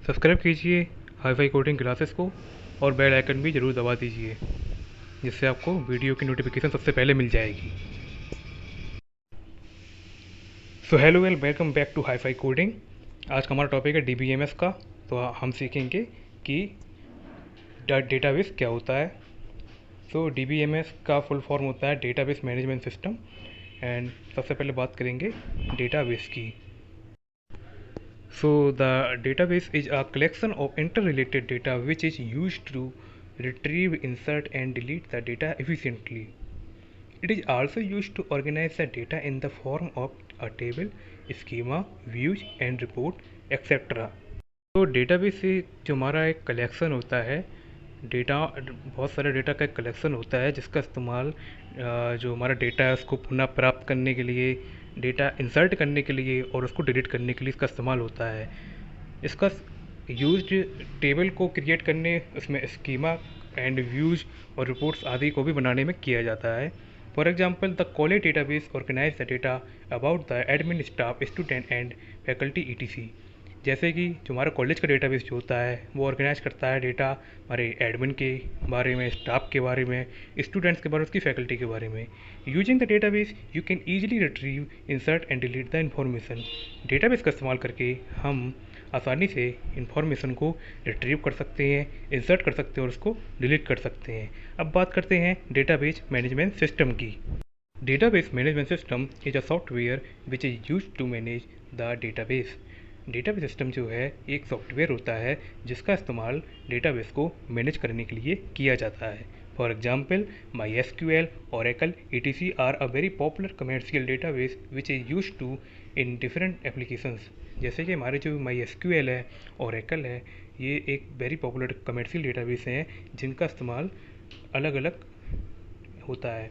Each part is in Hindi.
सब्सक्राइब कीजिए हाई फाई कोडिंग क्लासेस को और बेल आइकन भी ज़रूर दबा दीजिए, जिससे आपको वीडियो की नोटिफिकेशन सबसे पहले मिल जाएगी। So hello well welcome back to hi fi coding. आज का हमारा टॉपिक है DBMS का। तो हम सीखेंगे कि डेटाबेस क्या होता है। सो DBMS का फुल फॉर्म होता है डेटाबेस मैनेजमेंट सिस्टम। एंड सबसे पहले बात करेंगे डेटाबेस की। So the database is a collection of interrelated data which is used to retrieve, insert and delete the data efficiently. It is also used to organize the data in the form of a table, schema, views and report, etc. तो डेटाबेस से जो हमारा एक कलेक्शन होता है डेटा, बहुत सारे डेटा का एक कलेक्शन होता है जिसका इस्तेमाल जो हमारा डेटा है उसको पुनः प्राप्त करने के लिए, डेटा इंसर्ट करने के लिए और उसको डिलीट करने के लिए इसका इस्तेमाल होता है। इसका यूज टेबल को क्रिएट करने, उसमें स्कीमा एंड व्यूज और रिपोर्ट्स आदि को भी बनाने में किया जाता है। For example the college database organise the data about the admin staff, student and faculty ETC। जैसे कि जो हमारा कॉलेज का डेटाबेस जो होता है वो ऑर्गेनाइज करता है डेटा हमारे एडमिन के बारे में, स्टाफ के बारे में, स्टूडेंट्स के बारे में, उसकी फैकल्टी के बारे में। Using the database you can easily retrieve, insert and delete the information. Database का इस्तेमाल करके हम आसानी से इंफॉर्मेशन को रिट्रीव कर सकते हैं, इंसर्ट कर सकते हैं और उसको डिलीट कर सकते हैं। अब बात करते हैं डेटाबेस मैनेजमेंट सिस्टम की। Database management system is a software which is use to manage the database. Database system जो है एक सॉफ्टवेयर होता है जिसका इस्तेमाल डेटाबेस को मैनेज करने के लिए किया जाता है। For example MySQL, Oracle, etc. Are a very popular commercial database which is use to in different applications. जैसे कि हमारे जो MySQL है, Oracle है, ये एक वेरी पॉपुलर कमर्शियल डेटाबेस हैं जिनका इस्तेमाल अलग अलग होता है।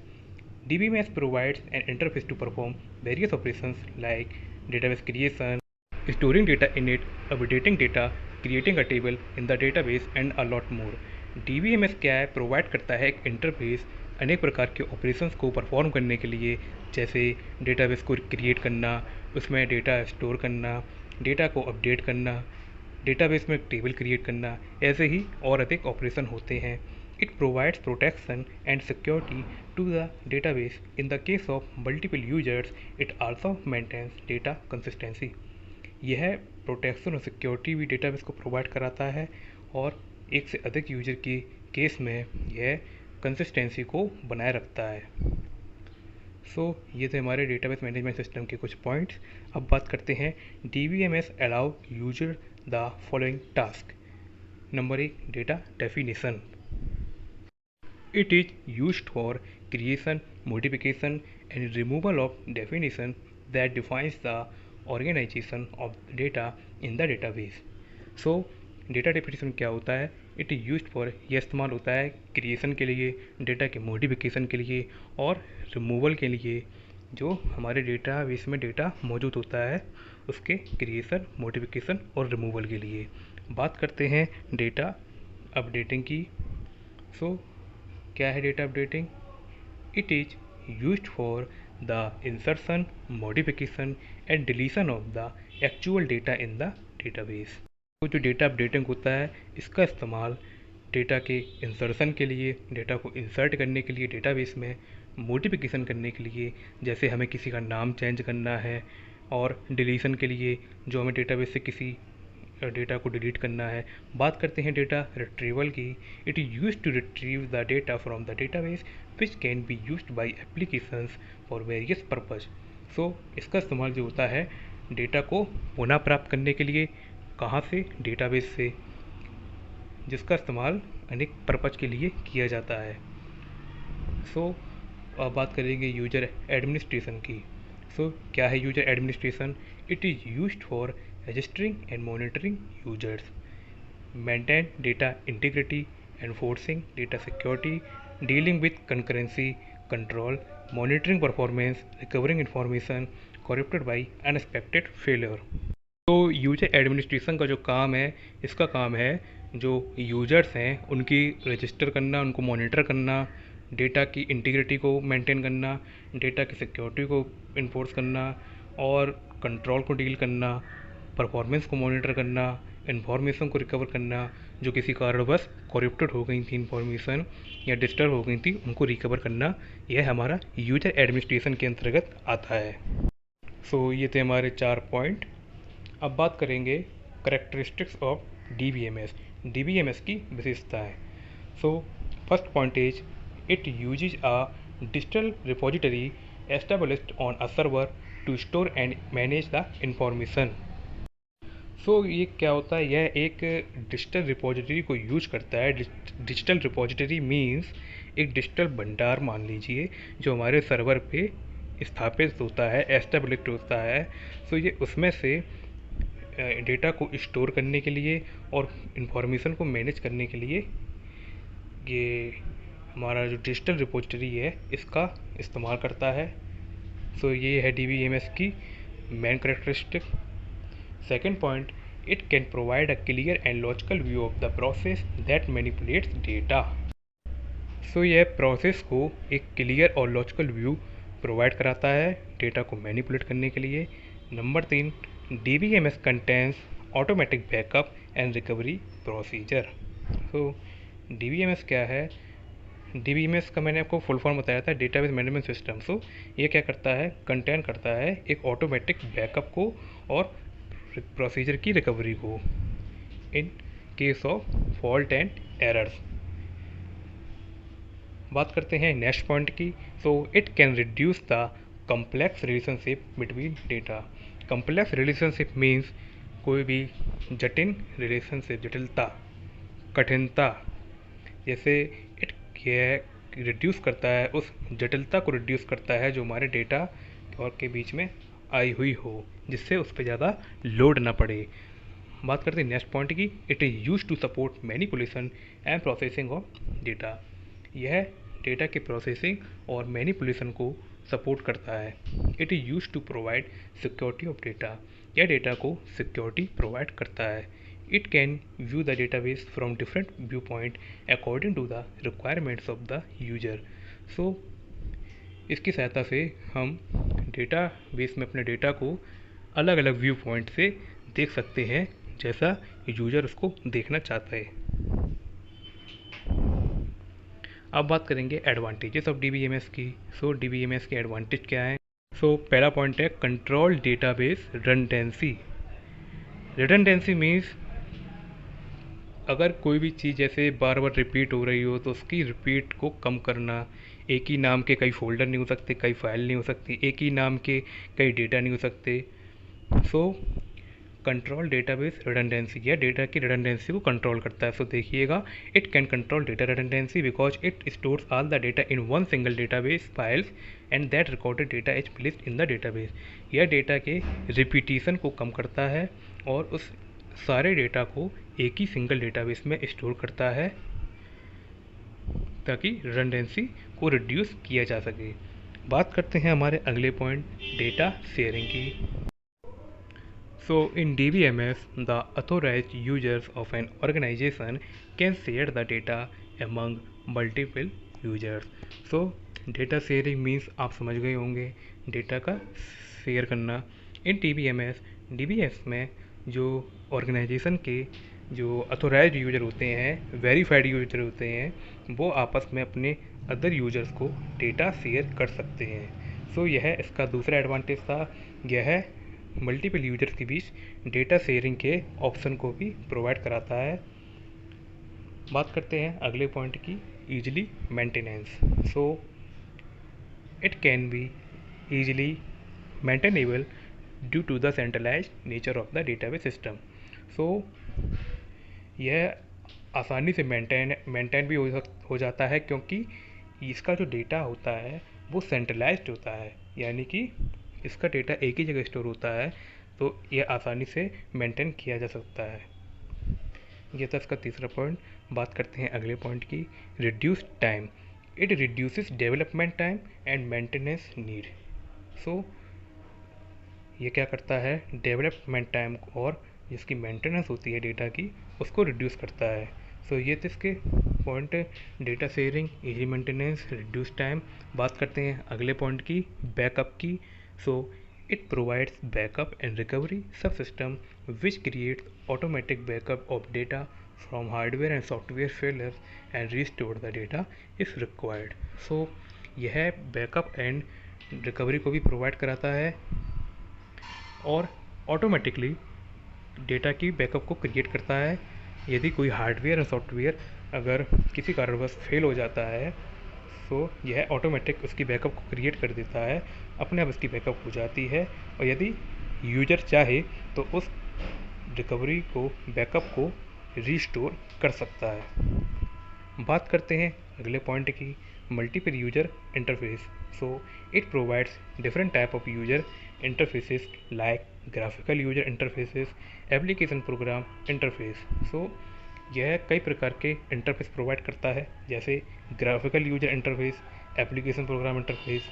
DBMS provides an interface to perform various operations like database creation, storing data in it, updating data, creating a table in the database and a lot more. DBMS क्या है, प्रोवाइड करता है एक इंटरफेस अनेक प्रकार के ऑपरेशंस को परफॉर्म करने के लिए, जैसे डेटाबेस को क्रिएट करना, उसमें डेटा स्टोर करना, डेटा को अपडेट करना, डेटाबेस में टेबल क्रिएट करना, ऐसे ही और अधिक ऑपरेशन होते हैं। It provides protection and security to the database. In the case of multiple users, it also maintains data consistency. यह प्रोटेक्शन और सिक्योरिटी भी डेटाबेस को प्रोवाइड कराता है और एक से अधिक यूजर की केस में यह कंसिस्टेंसी को बनाए रखता है। ये थे हमारे डेटाबेस मैनेजमेंट सिस्टम के कुछ पॉइंट्स। अब बात करते हैं DBMS allow user the following task. Number 1, data definition. It is used for creation, modification and removal of definition that defines the organization of data in the database. So data definition क्या होता है? इट इज़ यूज्ड फॉर, यह इस्तेमाल होता है क्रिएशन के लिए, डेटा के मॉडिफिकेशन के लिए और रिमूवल के लिए। जो हमारे डेटाबेस में डेटा मौजूद होता है उसके क्रिएशन, मॉडिफिकेशन और रिमूवल के लिए। बात करते हैं डेटा अपडेटिंग की। क्या है data updating? It is used for the insertion, modification and deletion of the actual data in the database. तो जो डेटा अपडेटिंग होता है इसका इस्तेमाल डेटा के इंसर्शन के लिए, डेटा को इंसर्ट करने के लिए डेटाबेस में, मॉडिफिकेशन करने के लिए, जैसे हमें किसी का नाम चेंज करना है, और डिलीशन के लिए जो हमें डेटाबेस से किसी डेटा को डिलीट करना है। बात करते हैं डेटा रिट्रीवल की। It is use to retrieve the data from the database which can be used by applications for various purpose. इसका इस्तेमाल जो होता है डेटा को पुनः प्राप्त करने के लिए, कहाँ से? डेटाबेस से, जिसका इस्तेमाल अनेक पर्पज के लिए किया जाता है। अब बात करेंगे यूजर एडमिनिस्ट्रेशन की। क्या है user administration? It is used for registering and monitoring users, maintain data integrity, enforcing data security, dealing with concurrency control, monitoring performance, recovering information corrupted by unexpected failure। User administration का जो काम है, इसका काम है जो यूजर्स हैं उनकी रजिस्टर करना, उनको मॉनिटर करना, डेटा की इंटीग्रिटी को मेंटेन करना, डेटा की सिक्योरिटी को इन्फोर्स करना और कंट्रोल को डील करना, परफॉर्मेंस को मॉनिटर करना, इन्फॉर्मेशन को रिकवर करना, जो किसी कारणवश करप्टेड हो गई थी इन्फॉर्मेशन या डिस्टर्ब हो गई थी उनको रिकवर करना, यह हमारा यूजर एडमिनिस्ट्रेशन के अंतर्गत आता है। सो ये थे हमारे 4 पॉइंट। अब बात करेंगे करेक्टरिस्टिक्स ऑफ DBMS, DBMS की विशेषताएं। So first point is it uses a digital repository established on a server to store and manage the information। सो ये क्या होता है, यह एक डिजिटल रिपोजिटरी को यूज करता है। डिजिटल रिपोजिटरी मीन्स एक डिजिटल भंडार मान लीजिए जो हमारे सर्वर पे स्थापित होता है, एस्टेब्लिश्ड होता है। सो ये उसमें से डेटा को स्टोर करने के लिए और इंफॉर्मेशन को मैनेज करने के लिए ये हमारा जो डिजिटल रिपोजिटरी है इसका इस्तेमाल करता है। सो ये है DBMS की main characteristic. Second point, it can provide a clear and logical view of the process that manipulates data. So यह प्रोसेस को एक क्लियर और लॉजिकल व्यू प्रोवाइड कराता है डेटा को मैनिपुलेट करने के लिए। Number 3, DBMS contains automatic backup and recovery procedure. So DBMS क्या है? DBMS का मैंने आपको फुल फॉर्म बताया था, डेटाबेस मैनेजमेंट सिस्टम। सो ये क्या करता है, कंटेन करता है एक ऑटोमेटिक बैकअप को और प्रोसीजर की रिकवरी को in case of fault and errors. बात करते हैं नेक्स्ट पॉइंट की। सो it can reduce the complex relationship between data. Complex relationship means कोई भी जटिल रिलेशनशिप, जटिलता, कठिनता, जैसे इट रिड्यूस करता है, उस जटिलता को रिड्यूस करता है जो हमारे डेटा और के बीच में आई हुई हो, जिससे उस पर ज़्यादा लोड ना पड़े। बात करते हैं नेक्स्ट पॉइंट की। It is use to support manipulation and processing of data. यह डेटा के प्रोसेसिंग और मैनिपुलेशन को सपोर्ट करता है। It is use to provide security of data. यह डेटा को सिक्योरिटी प्रोवाइड करता है। It can view the database from different viewpoint according to the requirements of the user। So इसकी सहायता से हम डेटाबेस में अपने डेटा को अलग अलग व्यू पॉइंट से देख सकते हैं जैसा यूजर उसको देखना चाहता है। अब बात करेंगे एडवांटेजेस ऑफ DBMS की। सो DBMS के एडवांटेज क्या है? सो पहला पॉइंट है control database redundancy. Redundancy means अगर कोई भी चीज़ जैसे बार बार रिपीट हो रही हो तो उसकी रिपीट को कम करना। एक ही नाम के कई फोल्डर नहीं हो सकते, कई फाइल नहीं हो सकती, एक ही नाम के कई डेटा नहीं हो सकते। सो कंट्रोल डेटाबेस रिडंडेंसी, यह डेटा की रिडंडेंसी को कंट्रोल करता है। सो देखिएगा, it can control data redundancy because it stores all the data in one single database files and that recorded data is placed in the database. यह डेटा के रिपीटिशन को कम करता है और उस सारे डेटा को एक ही सिंगल डेटाबेस में स्टोर करता है ताकि रिडंडेंसी को रिड्यूस किया जा सके। बात करते हैं हमारे अगले पॉइंट डेटा शेयरिंग की। So in DBMS the authorised users of an organisation can share the data among multiple users. So data sharing means आप समझ गए होंगे, डेटा का शेयर करना। इन DBMS में जो ऑर्गेनाइजेशन के जो अथोराइज्ड यूजर होते हैं, वेरीफाइड यूजर होते हैं, वो आपस में अपने अदर यूजर्स को डेटा शेयर कर सकते हैं। सो यह इसका दूसरा एडवांटेज था। यह मल्टीपल यूजर्स के बीच डेटा शेयरिंग के ऑप्शन को भी प्रोवाइड कराता है। बात करते हैं अगले पॉइंट की, easily maintenance. So it can be easily maintainable due to the centralised nature of the database system. So यह आसानी से मेंटेन भी हो जाता है क्योंकि इसका जो डेटा होता है वो सेंट्रलाइज्ड होता है, यानी कि इसका डेटा एक ही जगह स्टोर होता है, तो यह आसानी से मेंटेन किया जा सकता है। यह था इसका तीसरा पॉइंट। बात करते हैं अगले पॉइंट की, reduce time. It reduces development time and maintenance need. So ये क्या करता है, डेवलपमेंट टाइम और जिसकी मेंटेनेंस होती है डेटा की उसको रिड्यूस करता है। सो ये तो इसके point, data sharing, easy maintenance, reduce time. बात करते हैं अगले पॉइंट की, बैकअप की। सो It provides backup and recovery subsystem which creates automatic backup of data from hardware and software failures and restore the data if required. So यह बैकअप एंड रिकवरी को भी प्रोवाइड कराता है और ऑटोमेटिकली डेटा की बैकअप को क्रिएट करता है। यदि कोई हार्डवेयर और सॉफ्टवेयर अगर किसी कारणवश फेल हो जाता है तो यह ऑटोमेटिक उसकी बैकअप को क्रिएट कर देता है, अपने आप उसकी बैकअप हो जाती है और यदि यूजर चाहे तो उस रिकवरी को बैकअप को रीस्टोर कर सकता है। बात करते हैं अगले पॉइंट की, multiple user interface. So it provides different type of user interfaces like graphical user interfaces, application program interface. So यह कई प्रकार के इंटरफेस प्रोवाइड करता है, जैसे graphical user interface, application program interface.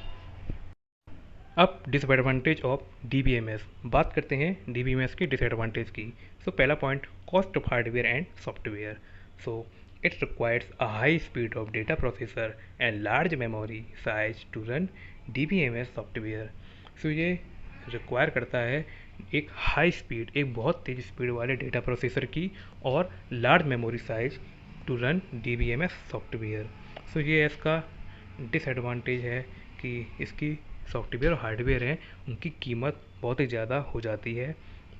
अब डिसएडवांटेज ऑफ DBMS। बात करते हैं DBMS की डिसएडवांटेज की। सो पहला point, cost of hardware and software. So it requires a high speed of data processor and large memory size to run DBMS software. So ये रिक्वायर करता है एक हाई स्पीड, एक बहुत तेज़ स्पीड वाले डेटा प्रोसेसर की और large memory size to run DBMS software. So ये इसका डिसएडवांटेज है कि इसकी सॉफ्टवेयर और हार्डवेयर हैं उनकी कीमत बहुत ही ज़्यादा हो जाती है।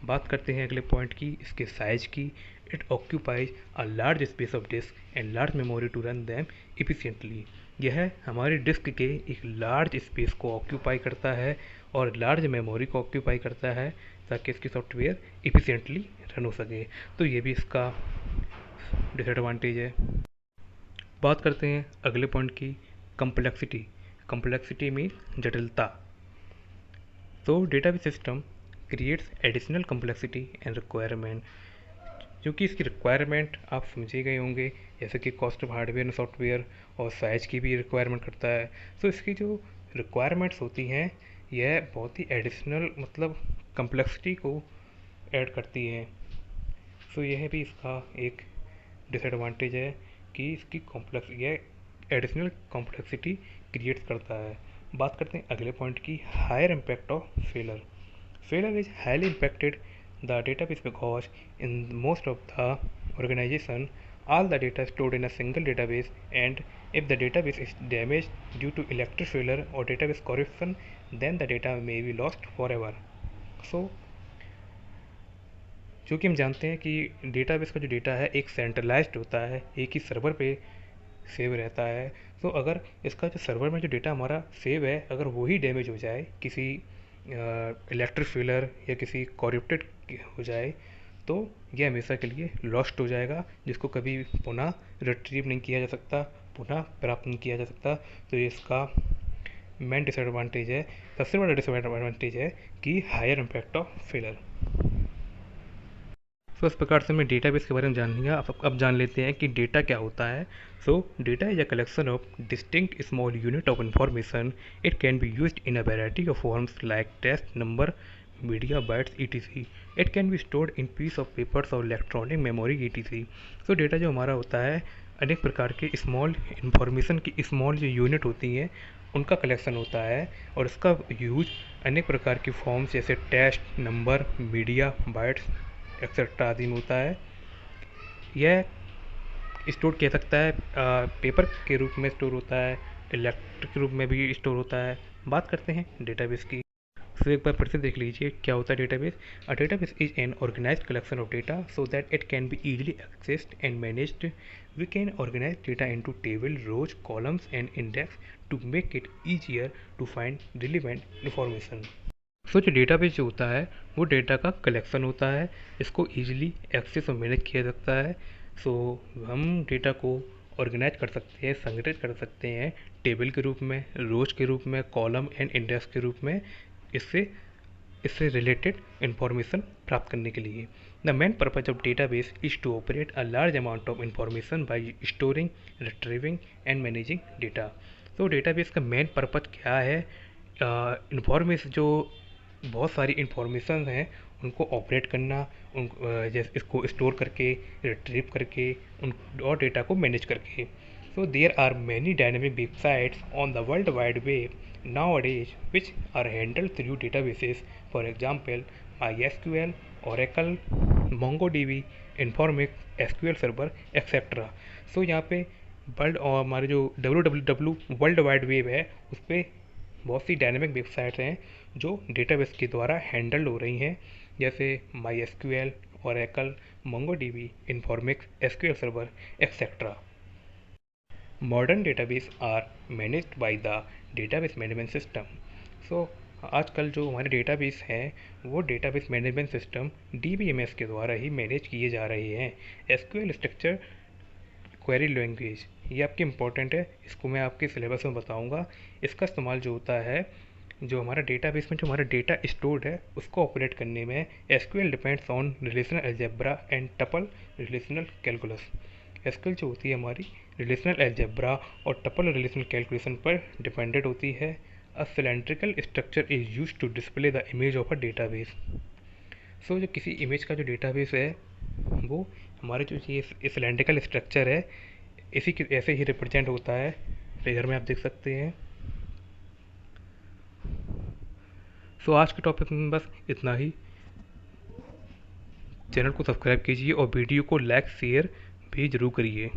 बात करते हैं अगले पॉइंट की, इसके साइज़ की। It occupies a large space of disk and large memory to run them efficiently. यह हमारी डिस्क के एक लार्ज स्पेस को ऑक्यूपाई करता है और लार्ज मेमोरी को ऑक्यूपाई करता है ताकि इसकी सॉफ्टवेयर इफिशिएंटली रन हो सके। तो ये भी इसका डिसएडवांटेज है। बात करते हैं अगले पॉइंट की, कम्प्लेक्सिटी। कम्प्लेक्सिटी में जटिलता। तो database system creates additional complexity and requirement. क्योंकि इसकी रिक्वायरमेंट आप समझे गए होंगे, जैसे कि cost of hardware and software और साइज की भी रिक्वायरमेंट करता है। तो इसकी जो रिक्वायरमेंट्स होती हैं यह बहुत ही एडिशनल मतलब कम्प्लेक्सिटी को ऐड करती हैं। तो यह भी इसका एक डिसएडवांटेज है कि इसकी कॉम्प्लेक्स यह एडिशनल कॉम्प्लेक्सिटी क्रिएट करता है। बात करते हैं अगले पॉइंट की, higher impact of failure. Failure is highly impacted the database because in most of the organisation all the data stored in a single database, and if the database is damaged due to electric failure or database corruption, then the data may be lost forever. So क्योंकि हम जानते हैं कि डेटाबेस का जो डेटा है एक सेंट्रलाइज्ड होता है, एक ही सर्वर पे सेव रहता है। तो अगर इसका जो सर्वर में जो डेटा हमारा सेव है अगर वही डैमेज हो जाए, किसी इलेक्ट्रिक फेलर या किसी करप्टेड हो जाए, तो यह हमेशा के लिए लॉस्ट हो जाएगा, जिसको कभी पुनः रिट्रीव नहीं किया जा सकता, पुनः प्राप्त नहीं किया जा सकता। तो ये इसका मेन डिसएडवांटेज है, सबसे बड़ा डिसएडवांटेज है कि हायर इम्पैक्ट ऑफ फेलर। तो इस प्रकार से हमें डेटाबेस के बारे में जान लिया। अब जान लेते हैं कि डेटा क्या होता है। So data is a collection of distinct small unit of information. It can be used in a variety of forms like text, number, media, bytes, etc. It can be stored in piece of papers और electronic memory, etc. So data जो हमारा होता है अनेक प्रकार के स्मॉल इन्फॉर्मेशन की स्मॉल जो यूनिट होती हैं उनका कलेक्शन होता है और इसका यूज अनेक प्रकार की फॉर्म्स जैसे text, number, media, bytes etcetera आदि में होता है। यह स्टोर किया सकता है पेपर के रूप में स्टोर होता है, इलेक्ट्रिक रूप में भी स्टोर होता है। बात करते हैं डेटाबेस की। तो एक बार फिर से देख लीजिए क्या होता है database. A database is an organised collection of data so that it can be easily accessed and managed. We can organise data into table, rows, columns and index to make it easier to find relevant information. So जो डेटाबेस जो होता है वो डेटा का कलेक्शन होता है, इसको ईजिली एक्सेस और मैनेज किया जाता है। सो हम डेटा को ऑर्गेनाइज कर सकते हैं, संगठित कर सकते हैं टेबल के रूप में, रोज के रूप में, कॉलम एंड इंडेक्स के रूप में, इससे रिलेटेड इंफॉर्मेशन प्राप्त करने के लिए। The main purpose of database is to operate a large amount of information by storing, retrieving and managing data. तो डेटाबेस का मेन पर्पज क्या है? इंफॉर्मेशन जो बहुत सारी इंफॉर्मेशन हैं उनको ऑपरेट करना, जैसे इसको स्टोर करके, रिट्रीव करके, उन और डेटा को मैनेज करके। So there are many dynamic websites on the World Wide Web nowadays which are handled through databases. For example, MySQL, Oracle, MongoDB, Informix, SQL Server, etc. So यहाँ पे वर्ल्ड और हमारे जो www वर्ल्ड वाइड वेब है उस पर बहुत सी डायनेमिक वेबसाइट्स हैं जो डेटाबेस के द्वारा हैंडल हो रही हैं, जैसे MySQL, Oracle, MongoDB, Informix, SQL Server, etc. Modern database are managed by the database management system. So आजकल जो हमारे डेटाबेस हैं वो डेटाबेस मैनेजमेंट सिस्टम DBMS के द्वारा ही मैनेज किए जा रहे हैं। SQL स्ट्रक्चर क्वेरी लैंग्वेज ये आपकी इम्पोर्टेंट है, इसको मैं आपके सिलेबस में बताऊंगा। इसका इस्तेमाल जो होता है, जो हमारा डेटाबेस में जो हमारा डेटा स्टोर्ड है उसको ऑपरेट करने में SQL depends on relational algebra and tuple relational calculus. SQL जो होती है हमारी रिलेशनल अलजेब्रा और टपल रिलेशनल कैलकुलेशन पर डिपेंडेंट होती है। A cylindrical structure is used to display the image of a database. So जो किसी इमेज का जो डेटाबेस है वो हमारे जो ये सिलेंड्रिकल स्ट्रक्चर है इसी के ऐसे ही रिप्रेजेंट होता है। लेयर में आप देख सकते हैं। सो आज के टॉपिक में बस इतना ही। चैनल को सब्सक्राइब कीजिए और वीडियो को लाइक शेयर भी ज़रूर करिए।